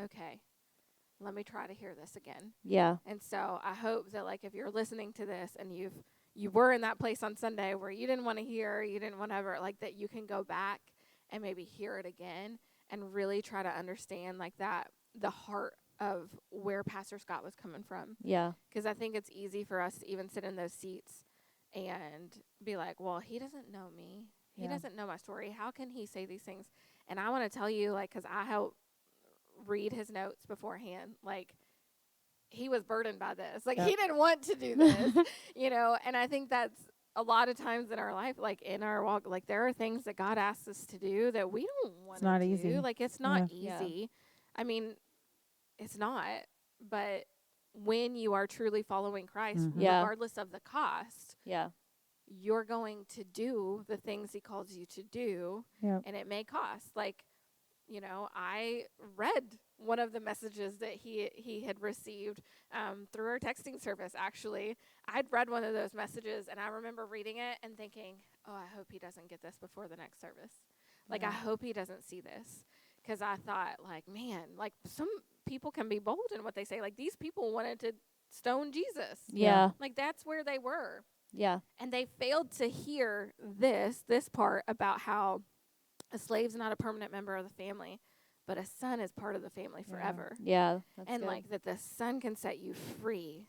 Speaker 3: okay, let me try to hear this again.
Speaker 5: Yeah.
Speaker 3: And so I hope that like if you're listening to this and you were in that place on Sunday where you didn't want to hear, you didn't whatever, like that you can go back and maybe hear it again and really try to understand like that the heart of where Pastor Scott was coming from.
Speaker 5: Yeah.
Speaker 3: Because I think it's easy for us to even sit in those seats and be like, well, he doesn't know me. He
Speaker 4: Yeah.
Speaker 3: doesn't know my story. How can he say these things? And I want to tell you, like, because I helped read his notes beforehand, like, he was burdened by this. Like, he didn't want to do this, and I think that's a lot of times in our life, like, in our walk, like, there are things that God asks us to do that we don't want to do.
Speaker 4: not easy.
Speaker 3: Like, it's not
Speaker 5: Yeah.
Speaker 3: easy. I mean, it's not, but when you are truly following Christ,
Speaker 5: Yeah.
Speaker 3: regardless of the cost,
Speaker 5: Yeah.
Speaker 3: you're going to do the things he calls you to do, and it may cost. Like, you know, I read one of the messages that he had received through our texting service, actually. I'd read one of those messages, and I remember reading it and thinking, oh, I hope he doesn't get this before the next service. Like, I hope he doesn't see this. Because I thought, like, man, like, some people can be bold in what they say. Like, these people wanted to stone Jesus.
Speaker 5: Yeah.
Speaker 3: Like, that's where they were.
Speaker 5: Yeah.
Speaker 3: And they failed to hear this part about how a slave's not a permanent member of the family, but a son is part of the family forever.
Speaker 5: Yeah. That's
Speaker 3: And
Speaker 5: good.
Speaker 3: like that the son can set you free.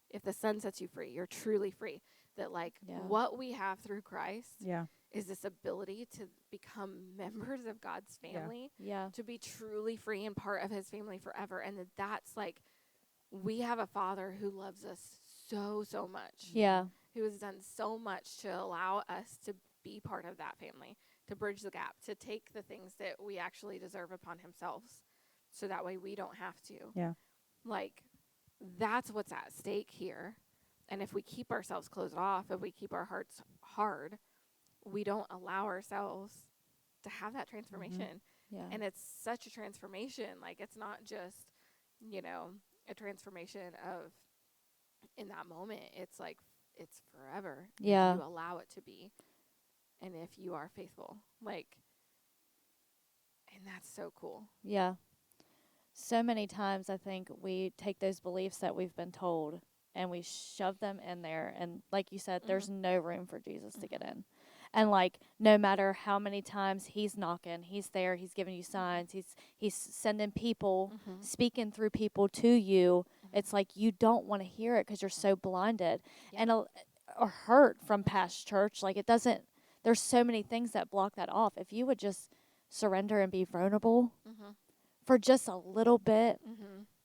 Speaker 3: If the son sets you free, you're truly free. That like what we have through Christ is this ability to become members of God's family, to be truly free and part of his family forever. And that's like, we have a Father who loves us so much.
Speaker 5: Yeah.
Speaker 3: Who has done so much to allow us to be part of that family, to bridge the gap, to take the things that we actually deserve upon himself, so that way we don't have to.
Speaker 4: Yeah.
Speaker 3: Like, that's what's at stake here. And if we keep ourselves closed off, if we keep our hearts hard, we don't allow ourselves to have that transformation.
Speaker 5: Yeah.
Speaker 3: And it's such a transformation. Like, it's not just, you know, a transformation of in that moment. It's like, it's forever.
Speaker 5: Yeah.
Speaker 3: If you allow it to be. And if you are faithful. Like, and that's so cool.
Speaker 5: Yeah. So many times I think we take those beliefs that we've been told and we shove them in there. And like you said, there's no room for Jesus to get in. And like, no matter how many times he's knocking, he's there, he's giving you signs, he's sending people, speaking through people to you. It's like you don't want to hear it because you're so blinded and or hurt from past church. Like, it doesn't, there's so many things that block that off. If you would just surrender and be vulnerable for just a little bit,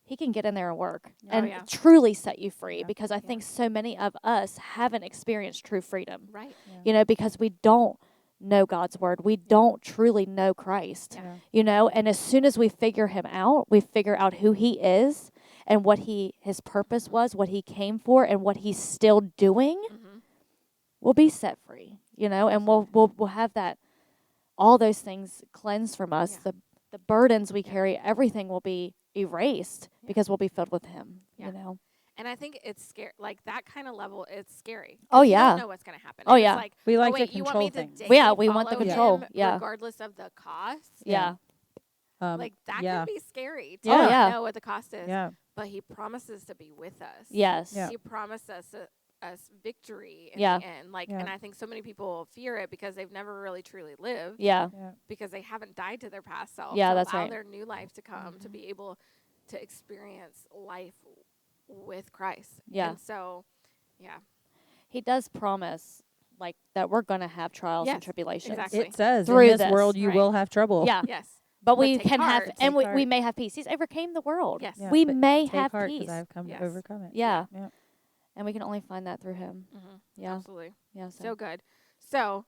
Speaker 5: he can get in there and work and truly set you free, because I think so many of us haven't experienced true freedom.
Speaker 3: Right.
Speaker 5: You know, because we don't know God's word. We don't truly know Christ, you know, and as soon as we figure him out, we figure out who he is and what his purpose was, what he came for, and what he's still doing, we'll be set free, you know, and we'll have that, all those things cleansed from us. The burdens we carry, everything will be erased because we'll be filled with him, you know.
Speaker 3: And I think it's scary. Like, that kind of level, it's scary.
Speaker 5: Oh,
Speaker 3: You
Speaker 5: yeah.
Speaker 3: don't know what's going to happen.
Speaker 5: Oh,
Speaker 3: And
Speaker 5: yeah.
Speaker 3: It's like,
Speaker 4: We like to
Speaker 3: wait, you want me
Speaker 4: control
Speaker 3: to
Speaker 4: things.
Speaker 3: daily
Speaker 5: Yeah, we want the
Speaker 3: follow
Speaker 5: control.
Speaker 3: him
Speaker 5: Yeah.
Speaker 3: regardless of the cost?
Speaker 5: Yeah.
Speaker 3: Like, that can be scary to
Speaker 5: Oh,
Speaker 3: not
Speaker 5: yeah.
Speaker 3: know what the cost is.
Speaker 4: Yeah.
Speaker 3: But he promises to be with us.
Speaker 5: Yes.
Speaker 4: Yeah.
Speaker 3: He promised us victory in
Speaker 5: Yeah.
Speaker 3: the end. Like, and I think so many people fear it because they've never really truly lived.
Speaker 5: Yeah.
Speaker 3: Because they haven't died to their past self.
Speaker 5: Yeah,
Speaker 3: to
Speaker 5: that's
Speaker 3: allow
Speaker 5: right.
Speaker 3: their new life to come, to be able to experience life with Christ.
Speaker 5: Yeah.
Speaker 3: And so, yeah.
Speaker 5: He does promise, like, that we're going to have trials and
Speaker 3: Yes,
Speaker 5: tribulations.
Speaker 3: exactly.
Speaker 4: It says
Speaker 5: Through
Speaker 4: in this
Speaker 5: this,
Speaker 4: world you
Speaker 3: right.
Speaker 4: will have trouble.
Speaker 5: Yeah.
Speaker 3: Yes.
Speaker 5: But we
Speaker 3: take
Speaker 5: can have,
Speaker 3: heart.
Speaker 5: and
Speaker 4: Take
Speaker 5: we
Speaker 4: heart.
Speaker 5: may have peace. He's overcame the world.
Speaker 3: Yes.
Speaker 4: Yeah,
Speaker 5: We
Speaker 4: but
Speaker 5: may
Speaker 4: take
Speaker 5: have
Speaker 4: heart,
Speaker 5: peace.
Speaker 4: 'cause I've come
Speaker 3: Yes.
Speaker 4: to overcome it.
Speaker 5: Yeah.
Speaker 4: Yeah.
Speaker 5: And we can only find that through him. Yeah.
Speaker 3: Absolutely.
Speaker 5: Yeah.
Speaker 3: So good. So,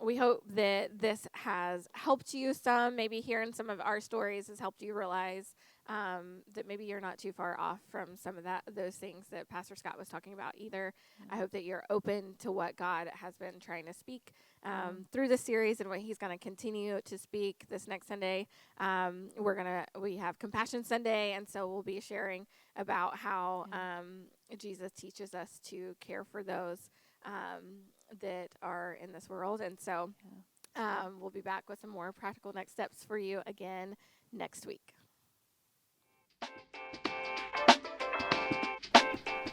Speaker 3: we hope that this has helped you some. Maybe hearing some of our stories has helped you realize that maybe you're not too far off from some of those things that Pastor Scott was talking about either. I hope that you're open to what God has been trying to speak through this series and what he's going to continue to speak this next Sunday. We have Compassion Sunday, and so we'll be sharing about how Jesus teaches us to care for those that are in this world. And so we'll be back with some more practical next steps for you again next week.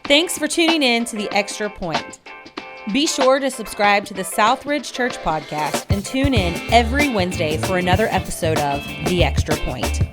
Speaker 6: Thanks for tuning in to The Extra Point. Be sure to subscribe to the Southridge Church podcast and tune in every Wednesday for another episode of The Extra Point.